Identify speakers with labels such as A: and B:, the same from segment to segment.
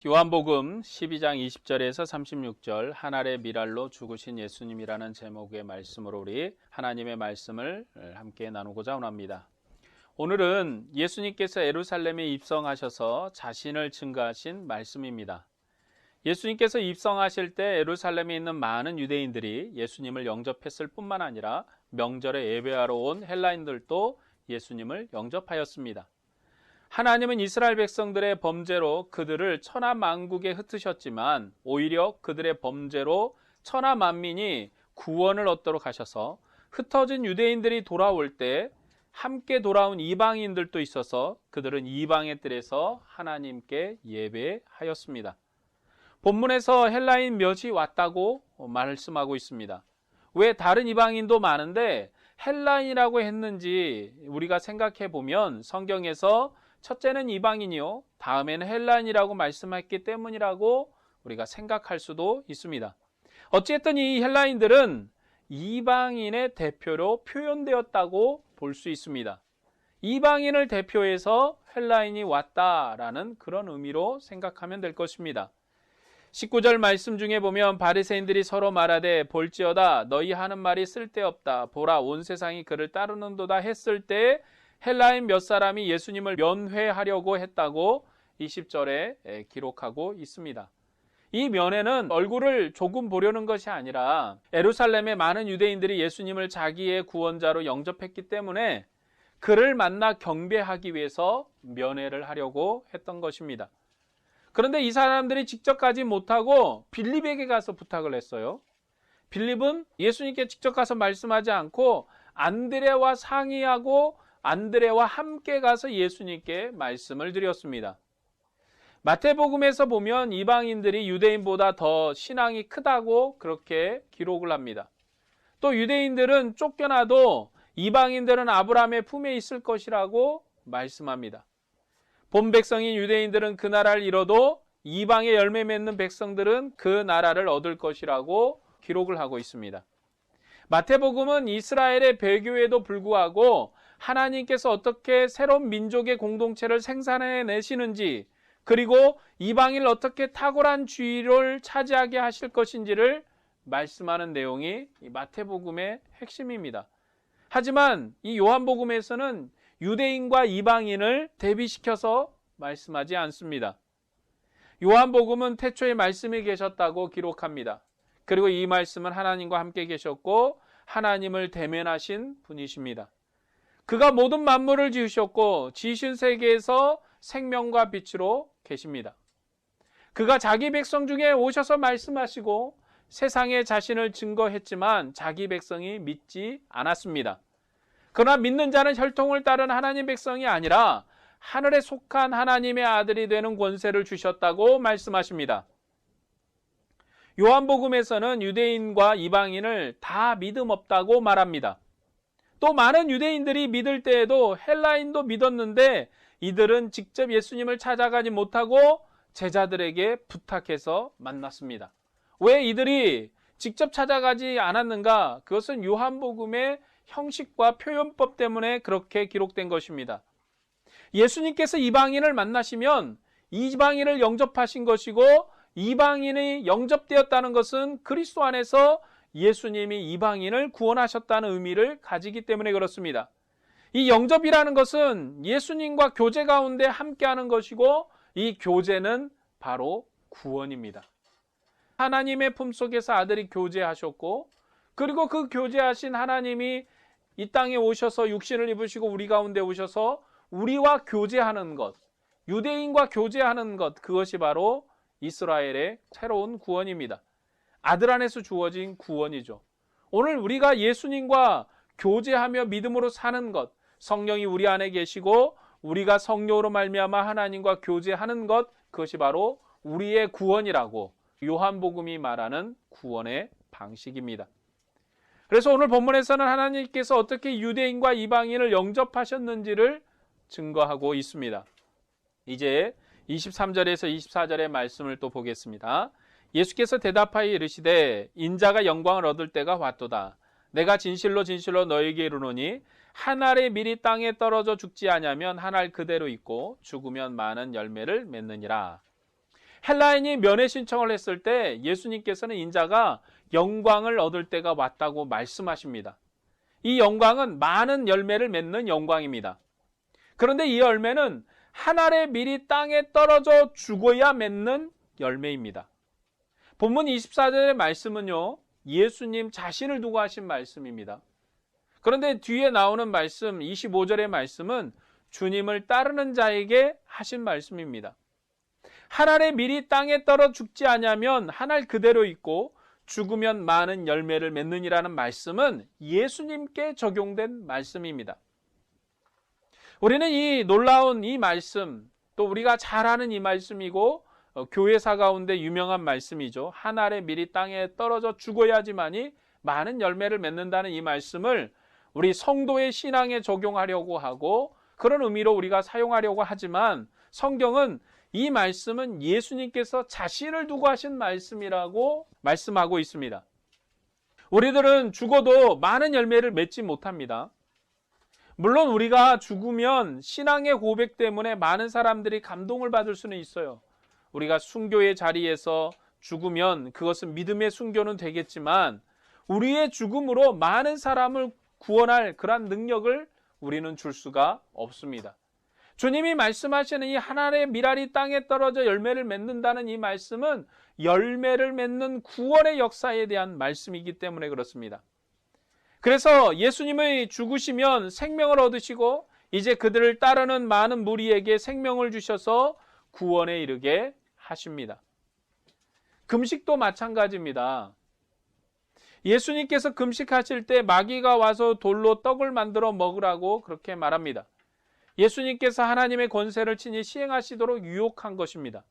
A: 요한복음 12장 20절에서 36절 한 알의 밀알로 죽으신 예수님이라는 제목의 말씀으로 우리 하나님의 말씀을 함께 나누고자 원합니다. 오늘은 예수님께서 예루살렘에 입성하셔서 자신을 증거하신 말씀입니다. 예수님께서 입성하실 때 예루살렘에 있는 많은 유대인들이 예수님을 영접했을 뿐만 아니라 명절에 예배하러 온 헬라인들도 예수님을 영접하였습니다. 하나님은 이스라엘 백성들의 범죄로 그들을 천하 만국에 흩으셨지만 오히려 그들의 범죄로 천하 만민이 구원을 얻도록 하셔서 흩어진 유대인들이 돌아올 때 함께 돌아온 이방인들도 있어서 그들은 이방의 뜰에서 하나님께 예배하였습니다. 본문에서 헬라인 몇이 왔다고 말씀하고 있습니다. 왜 다른 이방인도 많은데 헬라인이라고 했는지 우리가 생각해 보면 성경에서 첫째는 이방인이요, 다음에는 헬라인이라고 말씀했기 때문이라고 우리가 생각할 수도 있습니다. 어쨌든 이 헬라인들은 이방인의 대표로 표현되었다고 볼 수 있습니다. 이방인을 대표해서 헬라인이 왔다라는 그런 의미로 생각하면 될 것입니다. 19절 말씀 중에 보면 바리새인들이 서로 말하되 볼지어다 너희 하는 말이 쓸데없다. 보라 온 세상이 그를 따르는도다 했을 때 헬라인 몇 사람이 예수님을 면회하려고 했다고 20절에 기록하고 있습니다. 이 면회는 얼굴을 조금 보려는 것이 아니라 예루살렘의 많은 유대인들이 예수님을 자기의 구원자로 영접했기 때문에 그를 만나 경배하기 위해서 면회를 하려고 했던 것입니다. 그런데 이 사람들이 직접 가지 못하고 빌립에게 가서 부탁을 했어요. 빌립은 예수님께 직접 가서 말씀하지 않고 안드레와 상의하고 안드레와 함께 가서 예수님께 말씀을 드렸습니다. 마태복음에서 보면 이방인들이 유대인보다 더 신앙이 크다고 그렇게 기록을 합니다. 또 유대인들은 쫓겨나도 이방인들은 아브라함의 품에 있을 것이라고 말씀합니다. 본 백성인 유대인들은 그 나라를 잃어도 이방의 열매 맺는 백성들은 그 나라를 얻을 것이라고 기록을 하고 있습니다. 마태복음은 이스라엘의 배교에도 불구하고 하나님께서 어떻게 새로운 민족의 공동체를 생산해 내시는지, 그리고 이방인을 어떻게 탁월한 지위를 차지하게 하실 것인지를 말씀하는 내용이 이 마태복음의 핵심입니다. 하지만 이 요한복음에서는 유대인과 이방인을 대비시켜서 말씀하지 않습니다. 요한복음은 태초에 말씀이 계셨다고 기록합니다. 그리고 이 말씀은 하나님과 함께 계셨고 하나님을 대면하신 분이십니다. 그가 모든 만물을 지으셨고 지으신 세계에서 생명과 빛으로 계십니다. 그가 자기 백성 중에 오셔서 말씀하시고 세상에 자신을 증거했지만 자기 백성이 믿지 않았습니다. 그러나 믿는 자는 혈통을 따른 하나님 백성이 아니라 하늘에 속한 하나님의 아들이 되는 권세를 주셨다고 말씀하십니다. 요한복음에서는 유대인과 이방인을 다 믿음 없다고 말합니다. 또 많은 유대인들이 믿을 때에도 헬라인도 믿었는데 이들은 직접 예수님을 찾아가지 못하고 제자들에게 부탁해서 만났습니다. 왜 이들이 직접 찾아가지 않았는가? 그것은 요한복음의 형식과 표현법 때문에 그렇게 기록된 것입니다. 예수님께서 이방인을 만나시면 이방인을 영접하신 것이고 이방인이 영접되었다는 것은 그리스도 안에서 예수님이 이방인을 구원하셨다는 의미를 가지기 때문에 그렇습니다. 이 영접이라는 것은 예수님과 교제 가운데 함께하는 것이고 이 교제는 바로 구원입니다. 하나님의 품속에서 아들이 교제하셨고 그리고 그 교제하신 하나님이 이 땅에 오셔서 육신을 입으시고 우리 가운데 오셔서 우리와 교제하는 것, 유대인과 교제하는 것, 그것이 바로 이스라엘의 새로운 구원입니다. 아들 안에서 주어진 구원이죠. 오늘 우리가 예수님과 교제하며 믿음으로 사는 것, 성령이 우리 안에 계시고 우리가 성령으로 말미암아 하나님과 교제하는 것, 그것이 바로 우리의 구원이라고 요한복음이 말하는 구원의 방식입니다. 그래서 오늘 본문에서는 하나님께서 어떻게 유대인과 이방인을 영접하셨는지를 증거하고 있습니다. 이제 23절에서 24절의 말씀을 또 보겠습니다. 예수께서 대답하여 이르시되 인자가 영광을 얻을 때가 왔도다. 내가 진실로 진실로 너에게 이르노니 한 알의 밀이 땅에 떨어져 죽지 아니하면 한 알 그대로 있고 죽으면 많은 열매를 맺느니라. 헬라인이 면회 신청을 했을 때 예수님께서는 인자가 영광을 얻을 때가 왔다고 말씀하십니다. 이 영광은 많은 열매를 맺는 영광입니다. 그런데 이 열매는 한 알의 밀이 땅에 떨어져 죽어야 맺는 열매입니다. 본문 24절의 말씀은요, 예수님 자신을 두고 하신 말씀입니다. 그런데 뒤에 나오는 말씀 25절의 말씀은 주님을 따르는 자에게 하신 말씀입니다. 한 알의 밀이 땅에 떨어 죽지 아니하면 한 알 그대로 있고 죽으면 많은 열매를 맺느니라는 말씀은 예수님께 적용된 말씀입니다. 우리는 이 놀라운 이 말씀, 또 우리가 잘 아는 이 말씀이고 교회사 가운데 유명한 말씀이죠. 한 알의 밀이 땅에 떨어져 죽어야지만이 많은 열매를 맺는다는 이 말씀을 우리 성도의 신앙에 적용하려고 하고 그런 의미로 우리가 사용하려고 하지만 성경은 이 말씀은 예수님께서 자신을 두고 하신 말씀이라고 말씀하고 있습니다. 우리들은 죽어도 많은 열매를 맺지 못합니다. 물론 우리가 죽으면 신앙의 고백 때문에 많은 사람들이 감동을 받을 수는 있어요. 우리가 순교의 자리에서 죽으면 그것은 믿음의 순교는 되겠지만 우리의 죽음으로 많은 사람을 구원할 그러한 능력을 우리는 줄 수가 없습니다. 주님이 말씀하시는 이 한 알의 밀알이 땅에 떨어져 열매를 맺는다는 이 말씀은 열매를 맺는 구원의 역사에 대한 말씀이기 때문에 그렇습니다. 그래서 예수님의 죽으시면 생명을 얻으시고 이제 그들을 따르는 많은 무리에게 생명을 주셔서 구원에 이르게 하십니다. 금식도 마찬가지입니다. 예수님께서 금식하실 때 마귀가 와서 돌로 떡을 만들어 먹으라고 그렇게 말합니다. 예수님께서 하나님의 권세를 친히 시행하시도록 유혹한 것입니다.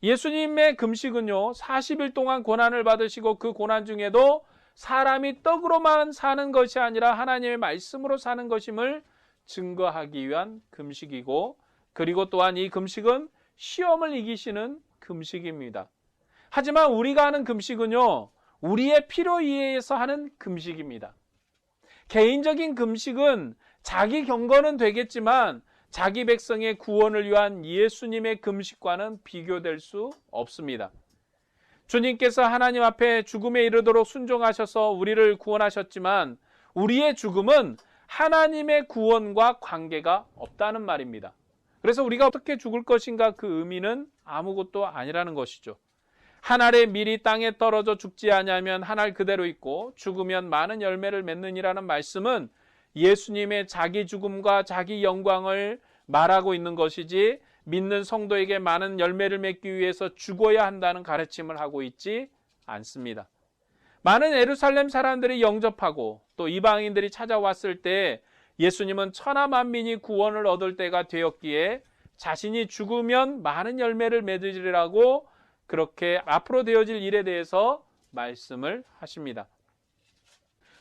A: 예수님의 금식은요, 40일 동안 고난을 받으시고 그 고난 중에도 사람이 떡으로만 사는 것이 아니라 하나님의 말씀으로 사는 것임을 증거하기 위한 금식이고, 그리고 또한 이 금식은 시험을 이기시는 금식입니다. 하지만 우리가 하는 금식은요, 우리의 필요에 의해서 하는 금식입니다. 개인적인 금식은 자기 경건은 되겠지만 자기 백성의 구원을 위한 예수님의 금식과는 비교될 수 없습니다. 주님께서 하나님 앞에 죽음에 이르도록 순종하셔서 우리를 구원하셨지만 우리의 죽음은 하나님의 구원과 관계가 없다는 말입니다. 그래서 우리가 어떻게 죽을 것인가 그 의미는 아무것도 아니라는 것이죠. 한 알의 밀이 땅에 떨어져 죽지 아니하면 한 알 그대로 있고 죽으면 많은 열매를 맺느니라는 말씀은 예수님의 자기 죽음과 자기 영광을 말하고 있는 것이지 믿는 성도에게 많은 열매를 맺기 위해서 죽어야 한다는 가르침을 하고 있지 않습니다. 많은 예루살렘 사람들이 영접하고 또 이방인들이 찾아왔을 때 예수님은 천하 만민이 구원을 얻을 때가 되었기에 자신이 죽으면 많은 열매를 맺으리라고 그렇게 앞으로 되어질 일에 대해서 말씀을 하십니다.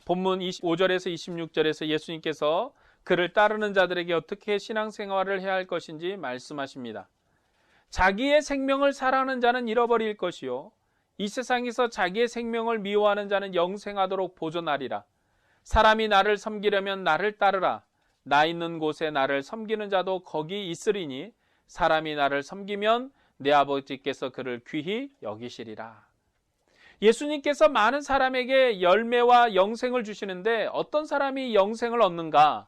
A: 본문 25절에서 26절에서 예수님께서 그를 따르는 자들에게 어떻게 신앙생활을 해야 할 것인지 말씀하십니다. 자기의 생명을 사랑하는 자는 잃어버릴 것이요 이 세상에서 자기의 생명을 미워하는 자는 영생하도록 보존하리라. 사람이 나를 섬기려면 나를 따르라. 나 있는 곳에 나를 섬기는 자도 거기 있으리니 사람이 나를 섬기면 내 아버지께서 그를 귀히 여기시리라. 예수님께서 많은 사람에게 열매와 영생을 주시는데 어떤 사람이 영생을 얻는가?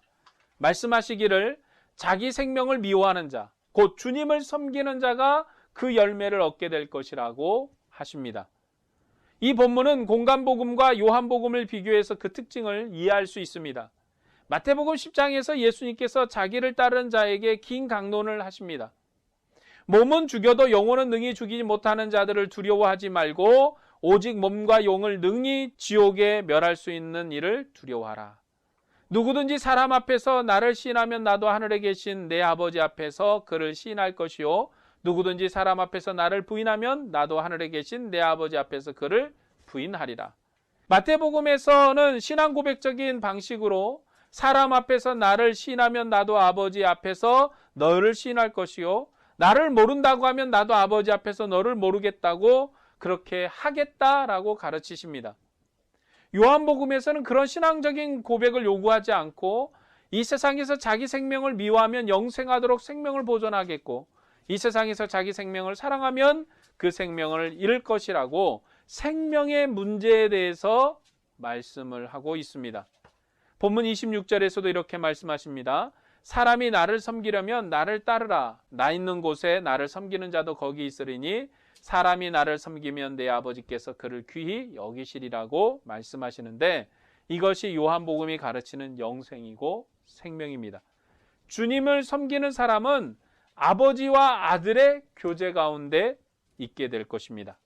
A: 말씀하시기를 자기 생명을 미워하는 자, 곧 주님을 섬기는 자가 그 열매를 얻게 될 것이라고 하십니다. 이 본문은 공간복음과 요한복음을 비교해서 그 특징을 이해할 수 있습니다. 마태복음 10장에서 예수님께서 자기를 따르는 자에게 긴 강론을 하십니다. 몸은 죽여도 영혼은 능히 죽이지 못하는 자들을 두려워하지 말고 오직 몸과 영을 능히 지옥에 멸할 수 있는 이를 두려워하라. 누구든지 사람 앞에서 나를 시인하면 나도 하늘에 계신 내 아버지 앞에서 그를 시인할 것이요 누구든지 사람 앞에서 나를 부인하면 나도 하늘에 계신 내 아버지 앞에서 그를 부인하리라. 마태복음에서는 신앙 고백적인 방식으로 사람 앞에서 나를 시인하면 나도 아버지 앞에서 너를 시인할 것이요 나를 모른다고 하면 나도 아버지 앞에서 너를 모르겠다고 그렇게 하겠다라고 가르치십니다. 요한복음에서는 그런 신앙적인 고백을 요구하지 않고 이 세상에서 자기 생명을 미워하면 영생하도록 생명을 보존하겠고 이 세상에서 자기 생명을 사랑하면 그 생명을 잃을 것이라고 생명의 문제에 대해서 말씀을 하고 있습니다. 본문 26절에서도 이렇게 말씀하십니다. 사람이 나를 섬기려면 나를 따르라. 나 있는 곳에 나를 섬기는 자도 거기 있으리니 사람이 나를 섬기면 내 아버지께서 그를 귀히 여기시리라고 말씀하시는데, 이것이 요한복음이 가르치는 영생이고 생명입니다. 주님을 섬기는 사람은 아버지와 아들의 교제 가운데 있게 될 것입니다.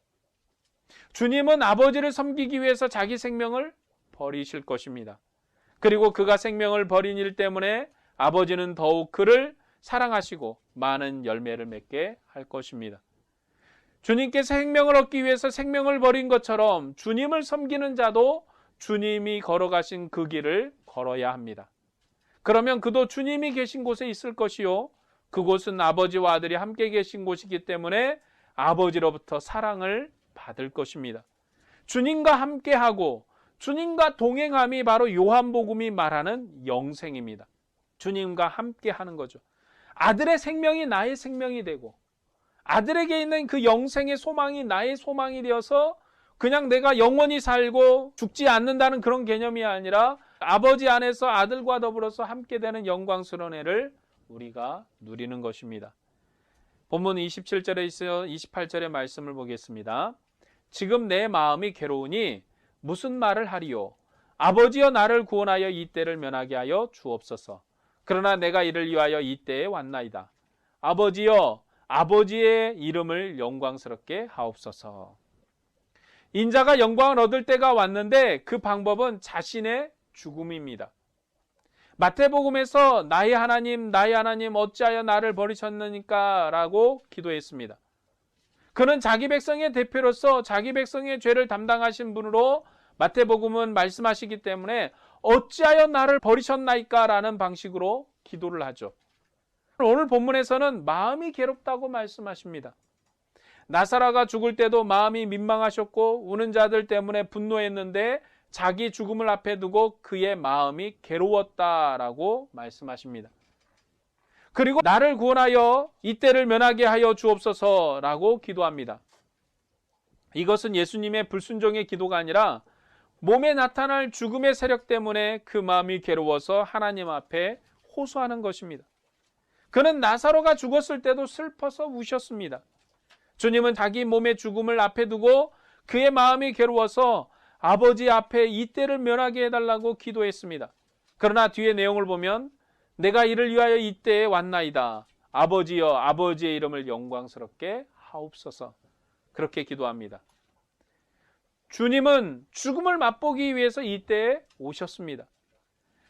A: 주님은 아버지를 섬기기 위해서 자기 생명을 버리실 것입니다. 그리고 그가 생명을 버린 일 때문에 아버지는 더욱 그를 사랑하시고 많은 열매를 맺게 할 것입니다. 주님께서 생명을 얻기 위해서 생명을 버린 것처럼 주님을 섬기는 자도 주님이 걸어가신 그 길을 걸어야 합니다. 그러면 그도 주님이 계신 곳에 있을 것이요, 그곳은 아버지와 아들이 함께 계신 곳이기 때문에 아버지로부터 사랑을 받을 것입니다. 주님과 함께하고 주님과 동행함이 바로 요한복음이 말하는 영생입니다. 주님과 함께하는 거죠. 아들의 생명이 나의 생명이 되고 아들에게 있는 그 영생의 소망이 나의 소망이 되어서 그냥 내가 영원히 살고 죽지 않는다는 그런 개념이 아니라 아버지 안에서 아들과 더불어서 함께 되는 영광스러운 애를 우리가 누리는 것입니다. 본문 27절에 있어 28절의 말씀을 보겠습니다. 지금 내 마음이 괴로우니 무슨 말을 하리요? 아버지여 나를 구원하여 이 때를 면하게 하여 주옵소서. 그러나 내가 이를 위하여 이 때에 왔나이다. 아버지여 아버지의 이름을 영광스럽게 하옵소서. 인자가 영광을 얻을 때가 왔는데 그 방법은 자신의 죽음입니다. 마태복음에서 나의 하나님 어찌하여 나를 버리셨느니까 라고 기도했습니다. 그는 자기 백성의 대표로서 자기 백성의 죄를 담당하신 분으로 마태복음은 말씀하시기 때문에 어찌하여 나를 버리셨나이까 라는 방식으로 기도를 하죠. 오늘 본문에서는 마음이 괴롭다고 말씀하십니다. 나사로가 죽을 때도 마음이 민망하셨고 우는 자들 때문에 분노했는데 자기 죽음을 앞에 두고 그의 마음이 괴로웠다라고 말씀하십니다. 그리고 나를 구원하여 이때를 면하게 하여 주옵소서라고 기도합니다. 이것은 예수님의 불순종의 기도가 아니라 몸에 나타날 죽음의 세력 때문에 그 마음이 괴로워서 하나님 앞에 호소하는 것입니다. 그는 나사로가 죽었을 때도 슬퍼서 우셨습니다. 주님은 자기 몸의 죽음을 앞에 두고 그의 마음이 괴로워서 아버지 앞에 이때를 면하게 해달라고 기도했습니다. 그러나 뒤에 내용을 보면 내가 이를 위하여 이때에 왔나이다. 아버지여 아버지의 이름을 영광스럽게 하옵소서. 그렇게 기도합니다. 주님은 죽음을 맛보기 위해서 이때에 오셨습니다.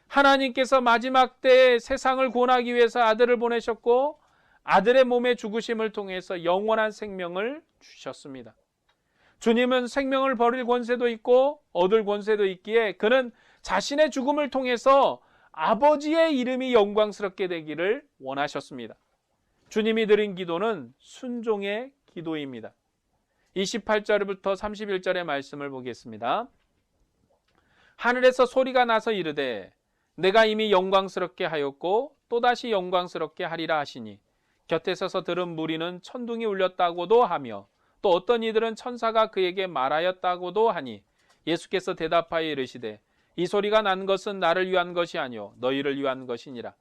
A: 하나님께서 마지막 때에 세상을 구원하기 위해서 아들을 보내셨고 아들의 몸의 죽으심을 통해서 영원한 생명을 주셨습니다. 주님은 생명을 버릴 권세도 있고 얻을 권세도 있기에 그는 자신의 죽음을 통해서 아버지의 이름이 영광스럽게 되기를 원하셨습니다. 주님이 드린 기도는 순종의 기도입니다. 28절부터 31절의 말씀을 보겠습니다. 하늘에서 소리가 나서 이르되 내가 이미 영광스럽게 하였고 또다시 영광스럽게 하리라 하시니 곁에 서서 들은 무리는 천둥이 울렸다고도 하며 또 어떤 이들은 천사가 그에게 말하였다고도 하니 예수께서 대답하여 이르시되 이 소리가 난 것은 나를 위한 것이 아니요 너희를 위한 것이니라.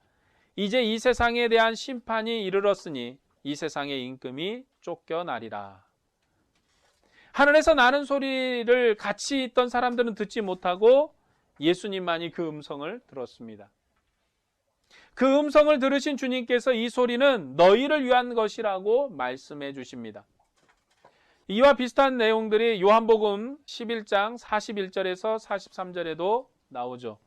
A: 이제 이 세상에 대한 심판이 이르렀으니 이 세상의 임금이 쫓겨나리라. 하늘에서 나는 소리를 같이 있던 사람들은 듣지 못하고 예수님만이 그 음성을 들었습니다. 그 음성을 들으신 주님께서 이 소리는 너희를 위한 것이라고 말씀해 주십니다. 이와 비슷한 내용들이 요한복음 11장 41절에서 43절에도 나오죠.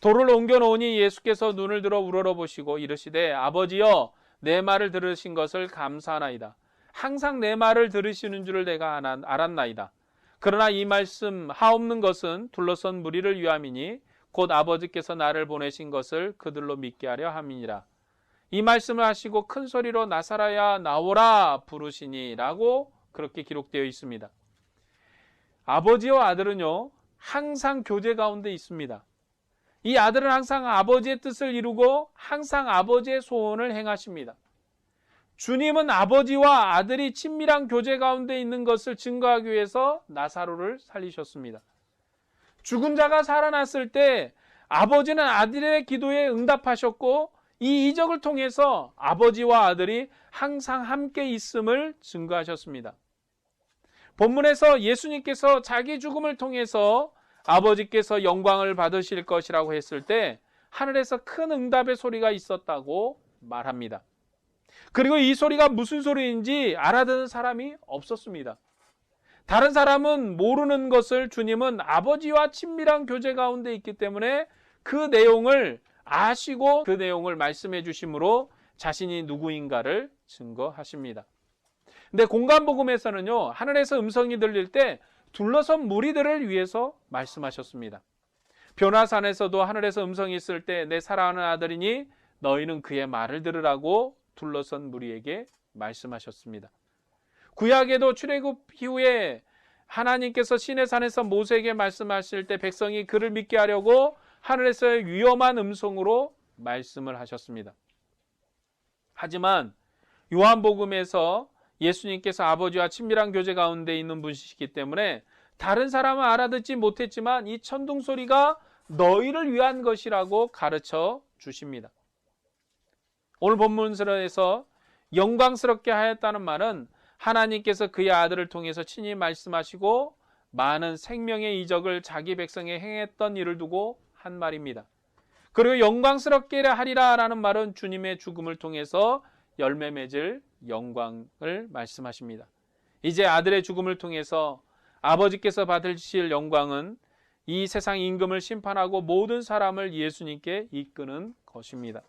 A: 돌을 옮겨놓으니 예수께서 눈을 들어 우러러보시고 이르시되 아버지여 내 말을 들으신 것을 감사하나이다. 항상 내 말을 들으시는 줄을 내가 알았나이다. 그러나 이 말씀 하옵는 것은 둘러선 무리를 위함이니 곧 아버지께서 나를 보내신 것을 그들로 믿게 하려 함이니라. 이 말씀을 하시고 큰 소리로 나사로야 나오라 부르시니라고 그렇게 기록되어 있습니다. 아버지와 아들은요 항상 교제 가운데 있습니다. 이 아들은 항상 아버지의 뜻을 이루고 항상 아버지의 소원을 행하십니다. 주님은 아버지와 아들이 친밀한 교제 가운데 있는 것을 증거하기 위해서 나사로를 살리셨습니다. 죽은 자가 살아났을 때 아버지는 아들의 기도에 응답하셨고 이 이적을 통해서 아버지와 아들이 항상 함께 있음을 증거하셨습니다. 본문에서 예수님께서 자기 죽음을 통해서 아버지께서 영광을 받으실 것이라고 했을 때 하늘에서 큰 응답의 소리가 있었다고 말합니다. 그리고 이 소리가 무슨 소리인지 알아듣는 사람이 없었습니다. 다른 사람은 모르는 것을 주님은 아버지와 친밀한 교제 가운데 있기 때문에 그 내용을 아시고 그 내용을 말씀해 주심으로 자신이 누구인가를 증거하십니다. 근데 공간복음에서는요, 하늘에서 음성이 들릴 때 둘러선 무리들을 위해서 말씀하셨습니다. 변화산에서도 하늘에서 음성이 있을 때 내 사랑하는 아들이니 너희는 그의 말을 들으라고 둘러선 무리에게 말씀하셨습니다. 구약에도 출애굽 이후에 하나님께서 시내산에서 모세에게 말씀하실 때 백성이 그를 믿게 하려고 하늘에서의 위험한 음성으로 말씀을 하셨습니다. 하지만 요한복음에서 예수님께서 아버지와 친밀한 교제 가운데 있는 분이시기 때문에 다른 사람은 알아듣지 못했지만 이 천둥 소리가 너희를 위한 것이라고 가르쳐 주십니다. 오늘 본문에서 영광스럽게 하였다는 말은 하나님께서 그의 아들을 통해서 친히 말씀하시고 많은 생명의 이적을 자기 백성에 행했던 일을 두고 한 말입니다. 그리고 영광스럽게 하리라 라는 말은 주님의 죽음을 통해서 열매 맺을 영광을 말씀하십니다. 이제 아들의 죽음을 통해서 아버지께서 받으실 영광은 이 세상 임금을 심판하고 모든 사람을 예수님께 이끄는 것입니다.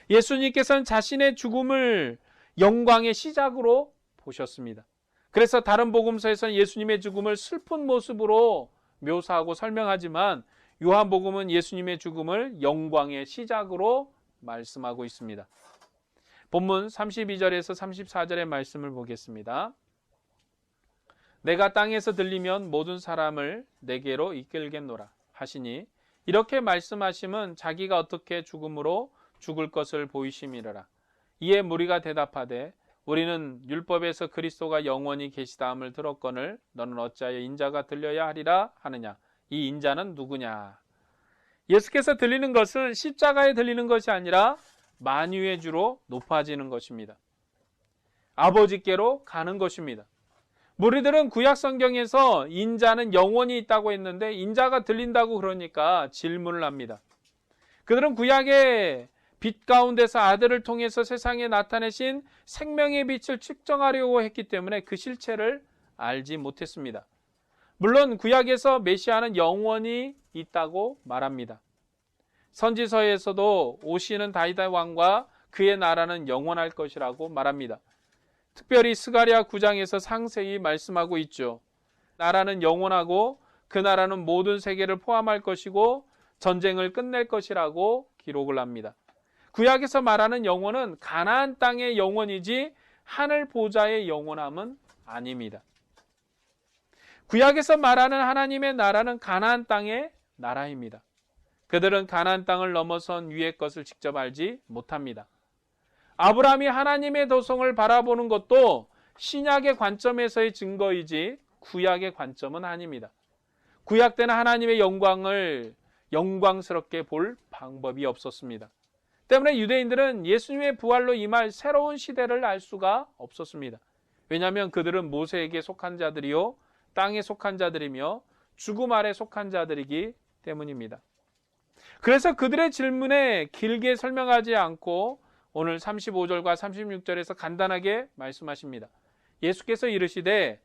A: 예수님께서는 자신의 죽음을 영광의 시작으로 보셨습니다. 그래서 다른 복음서에서는 예수님의 죽음을 슬픈 모습으로 묘사하고 설명하지만 요한복음은 예수님의 죽음을 영광의 시작으로 말씀하고 있습니다. 본문 32절에서 34절의 말씀을 보겠습니다. 내가 땅에서 들리면 모든 사람을 내게로 이끌겠노라 하시니 이렇게 말씀하심은 자기가 어떻게 죽음으로 죽을 것을 보이심이라. 이에 무리가 대답하되 우리는 율법에서 그리스도가 영원히 계시다함을 들었거늘 너는 어찌하여 인자가 들려야 하리라 하느냐. 이 인자는 누구냐. 예수께서 들리는 것은 십자가에 들리는 것이 아니라 만유의 주로 높아지는 것입니다. 아버지께로 가는 것입니다. 무리들은 구약 성경에서 인자는 영원히 있다고 했는데 인자가 들린다고 그러니까 질문을 합니다. 그들은 구약의 빛 가운데서 아들을 통해서 세상에 나타내신 생명의 빛을 측정하려고 했기 때문에 그 실체를 알지 못했습니다. 물론 구약에서 메시아는 영원히 있다고 말합니다. 선지서에서도 오시는 다윗 왕과 그의 나라는 영원할 것이라고 말합니다. 특별히 스가랴 9장에서 상세히 말씀하고 있죠. 나라는 영원하고 그 나라는 모든 세계를 포함할 것이고 전쟁을 끝낼 것이라고 기록을 합니다. 구약에서 말하는 영원은 가나안 땅의 영원이지 하늘 보좌의 영원함은 아닙니다. 구약에서 말하는 하나님의 나라는 가나안 땅의 나라입니다. 그들은 가나안 땅을 넘어선 위의 것을 직접 알지 못합니다. 아브라함이 하나님의 도성을 바라보는 것도 신약의 관점에서의 증거이지 구약의 관점은 아닙니다. 구약 때는 하나님의 영광을 영광스럽게 볼 방법이 없었습니다. 때문에 유대인들은 예수님의 부활로 임할 새로운 시대를 알 수가 없었습니다. 왜냐하면 그들은 모세에게 속한 자들이요 땅에 속한 자들이며 죽음 아래 속한 자들이기 때문입니다. 그래서 그들의 질문에 길게 설명하지 않고 오늘 35절과 36절에서 간단하게 말씀하십니다. 예수께서 이르시되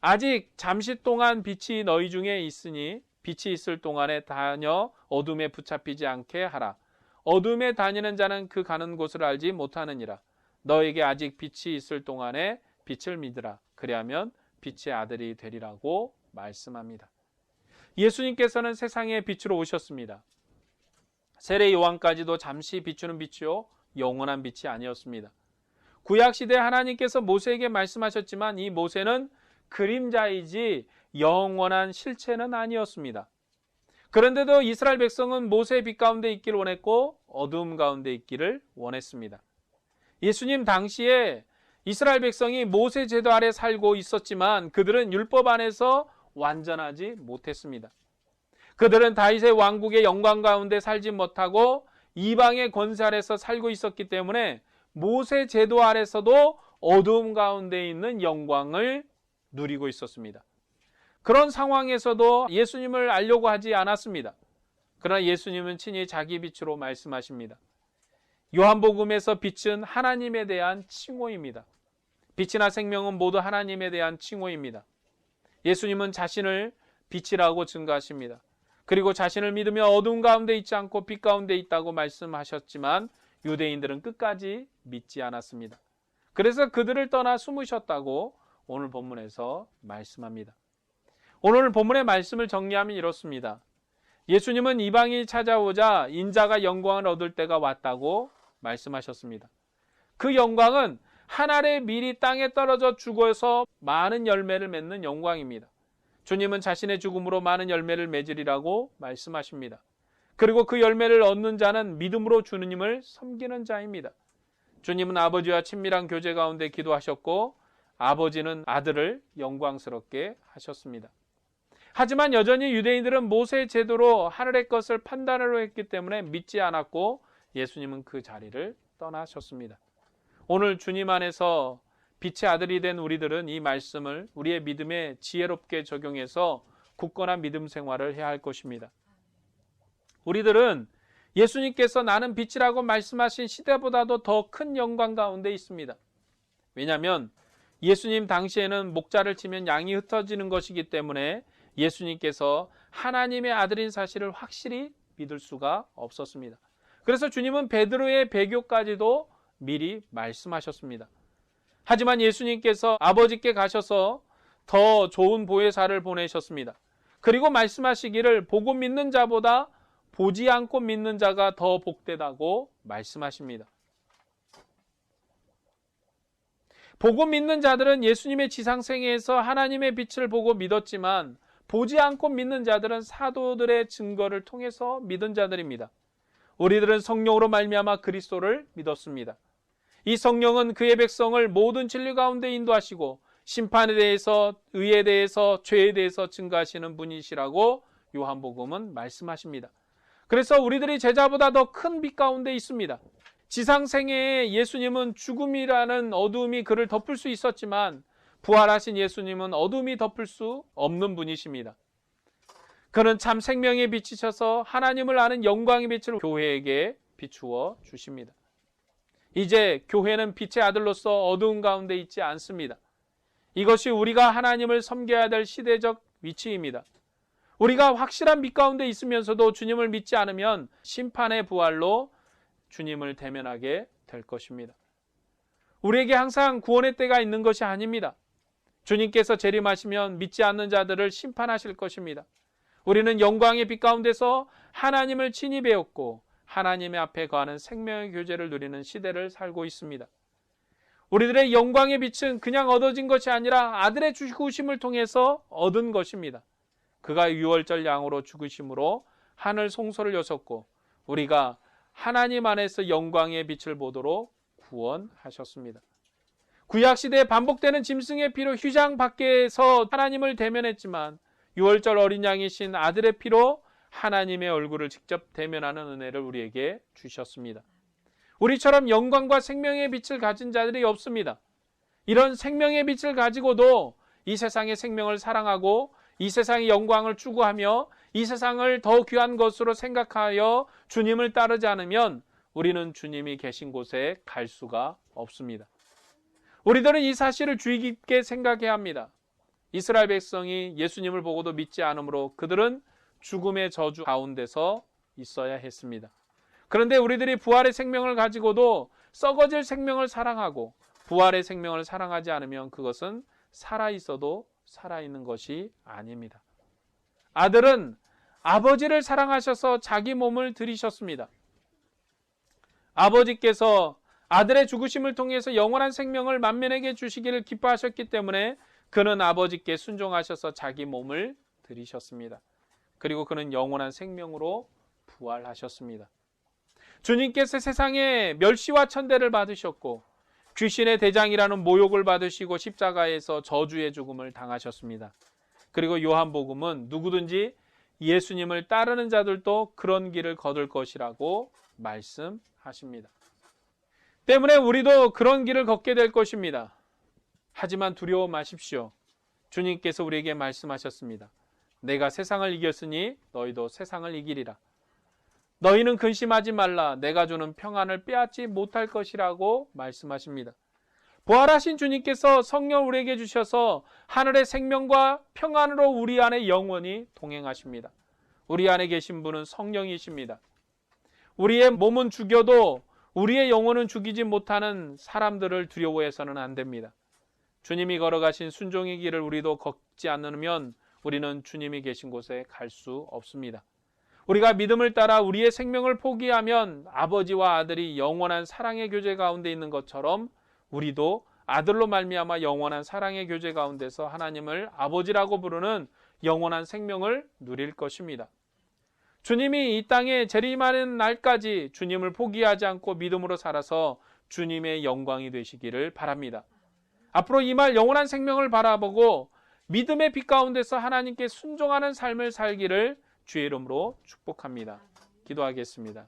A: 아직 잠시 동안 빛이 너희 중에 있으니 빛이 있을 동안에 다녀 어둠에 붙잡히지 않게 하라. 어둠에 다니는 자는 그 가는 곳을 알지 못하느니라. 너에게 아직 빛이 있을 동안에 빛을 믿으라. 그리하면 빛의 아들이 되리라고 말씀합니다. 예수님께서는 세상의 빛으로 오셨습니다. 세례 요한까지도 잠시 비추는 빛이요 영원한 빛이 아니었습니다. 구약시대 하나님께서 모세에게 말씀하셨지만 이 모세는 그림자이지 영원한 실체는 아니었습니다. 그런데도 이스라엘 백성은 모세의 빛 가운데 있기를 원했고 어두움 가운데 있기를 원했습니다. 예수님 당시에 이스라엘 백성이 모세 제도 아래 살고 있었지만 그들은 율법 안에서 완전하지 못했습니다. 그들은 다윗의 왕국의 영광 가운데 살지 못하고 이방의 권세 아래서 살고 있었기 때문에 모세 제도 아래서도 어두움 가운데 있는 영광을 누리고 있었습니다. 그런 상황에서도 예수님을 알려고 하지 않았습니다. 그러나 예수님은 친히 자기 빛으로 말씀하십니다. 요한복음에서 빛은 하나님에 대한 칭호입니다. 빛이나 생명은 모두 하나님에 대한 칭호입니다. 예수님은 자신을 빛이라고 증거하십니다. 그리고 자신을 믿으며 어두운 가운데 있지 않고 빛 가운데 있다고 말씀하셨지만 유대인들은 끝까지 믿지 않았습니다. 그래서 그들을 떠나 숨으셨다고 오늘 본문에서 말씀합니다. 오늘 본문의 말씀을 정리하면 이렇습니다. 예수님은 이방인이 찾아오자 인자가 영광을 얻을 때가 왔다고 말씀하셨습니다. 그 영광은 한 알의 밀이 땅에 떨어져 죽어서 많은 열매를 맺는 영광입니다. 주님은 자신의 죽음으로 많은 열매를 맺으리라고 말씀하십니다. 그리고 그 열매를 얻는 자는 믿음으로 주님을 섬기는 자입니다. 주님은 아버지와 친밀한 교제 가운데 기도하셨고 아버지는 아들을 영광스럽게 하셨습니다. 하지만 여전히 유대인들은 모세의 제도로 하늘의 것을 판단하려 했기 때문에 믿지 않았고 예수님은 그 자리를 떠나셨습니다. 오늘 주님 안에서 빛의 아들이 된 우리들은 이 말씀을 우리의 믿음에 지혜롭게 적용해서 굳건한 믿음 생활을 해야 할 것입니다. 우리들은 예수님께서 나는 빛이라고 말씀하신 시대보다도 더 큰 영광 가운데 있습니다. 왜냐하면 예수님 당시에는 목자를 치면 양이 흩어지는 것이기 때문에 예수님께서 하나님의 아들인 사실을 확실히 믿을 수가 없었습니다. 그래서 주님은 베드로의 배교까지도 미리 말씀하셨습니다. 하지만 예수님께서 아버지께 가셔서 더 좋은 보혜사를 보내셨습니다. 그리고 말씀하시기를 보고 믿는 자보다 보지 않고 믿는 자가 더 복되다고 말씀하십니다. 보고 믿는 자들은 예수님의 지상생애에서 하나님의 빛을 보고 믿었지만 보지 않고 믿는 자들은 사도들의 증거를 통해서 믿은 자들입니다. 우리들은 성령으로 말미암아 그리스도를 믿었습니다. 이 성령은 그의 백성을 모든 진리 가운데 인도하시고 심판에 대해서, 의에 대해서, 죄에 대해서 증거하시는 분이시라고 요한복음은 말씀하십니다. 그래서 우리들이 제자보다 더 큰 빛 가운데 있습니다. 지상생애에 예수님은 죽음이라는 어두움이 그를 덮을 수 있었지만 부활하신 예수님은 어둠이 덮을 수 없는 분이십니다. 그는 참 생명의 빛이셔서 하나님을 아는 영광의 빛을 교회에게 비추어 주십니다. 이제 교회는 빛의 아들로서 어두운 가운데 있지 않습니다. 이것이 우리가 하나님을 섬겨야 될 시대적 위치입니다. 우리가 확실한 빛 가운데 있으면서도 주님을 믿지 않으면 심판의 부활로 주님을 대면하게 될 것입니다. 우리에게 항상 구원의 때가 있는 것이 아닙니다. 주님께서 재림하시면 믿지 않는 자들을 심판하실 것입니다. 우리는 영광의 빛 가운데서 하나님을 친히 배웠고 하나님의 앞에 거하는 생명의 교제를 누리는 시대를 살고 있습니다. 우리들의 영광의 빛은 그냥 얻어진 것이 아니라 아들의 죽으심을 통해서 얻은 것입니다. 그가 유월절 양으로 죽으심으로 하늘 송소를 여셨고 우리가 하나님 안에서 영광의 빛을 보도록 구원하셨습니다. 구약시대에 반복되는 짐승의 피로 휘장 밖에서 하나님을 대면했지만 유월절 어린 양이신 아들의 피로 하나님의 얼굴을 직접 대면하는 은혜를 우리에게 주셨습니다. 우리처럼 영광과 생명의 빛을 가진 자들이 없습니다. 이런 생명의 빛을 가지고도 이 세상의 생명을 사랑하고 이 세상의 영광을 추구하며 이 세상을 더 귀한 것으로 생각하여 주님을 따르지 않으면 우리는 주님이 계신 곳에 갈 수가 없습니다. 우리들은 이 사실을 주의 깊게 생각해야 합니다. 이스라엘 백성이 예수님을 보고도 믿지 않으므로 그들은 죽음의 저주 가운데서 있어야 했습니다. 그런데 우리들이 부활의 생명을 가지고도 썩어질 생명을 사랑하고 부활의 생명을 사랑하지 않으면 그것은 살아있어도 살아있는 것이 아닙니다. 아들은 아버지를 사랑하셔서 자기 몸을 들이셨습니다. 아버지께서 아들의 죽으심을 통해서 영원한 생명을 만민에게 주시기를 기뻐하셨기 때문에 그는 아버지께 순종하셔서 자기 몸을 들이셨습니다. 그리고 그는 영원한 생명으로 부활하셨습니다. 주님께서 세상에 멸시와 천대를 받으셨고 귀신의 대장이라는 모욕을 받으시고 십자가에서 저주의 죽음을 당하셨습니다. 그리고 요한복음은 누구든지 예수님을 따르는 자들도 그런 길을 거둘 것이라고 말씀하십니다. 때문에 우리도 그런 길을 걷게 될 것입니다. 하지만 두려워 마십시오. 주님께서 우리에게 말씀하셨습니다. 내가 세상을 이겼으니 너희도 세상을 이기리라. 너희는 근심하지 말라. 내가 주는 평안을 빼앗지 못할 것이라고 말씀하십니다. 부활하신 주님께서 성령을 우리에게 주셔서 하늘의 생명과 평안으로 우리 안에 영원히 동행하십니다. 우리 안에 계신 분은 성령이십니다. 우리의 몸은 죽여도 우리의 영혼은 죽이지 못하는 사람들을 두려워해서는 안 됩니다. 주님이 걸어가신 순종의 길을 우리도 걷지 않으면 우리는 주님이 계신 곳에 갈 수 없습니다. 우리가 믿음을 따라 우리의 생명을 포기하면 아버지와 아들이 영원한 사랑의 교제 가운데 있는 것처럼 우리도 아들로 말미암아 영원한 사랑의 교제 가운데서 하나님을 아버지라고 부르는 영원한 생명을 누릴 것입니다. 주님이 이 땅에 재림하는 날까지 주님을 포기하지 않고 믿음으로 살아서 주님의 영광이 되시기를 바랍니다. 앞으로 이 말 영원한 생명을 바라보고 믿음의 빛 가운데서 하나님께 순종하는 삶을 살기를 주의 이름으로 축복합니다. 기도하겠습니다.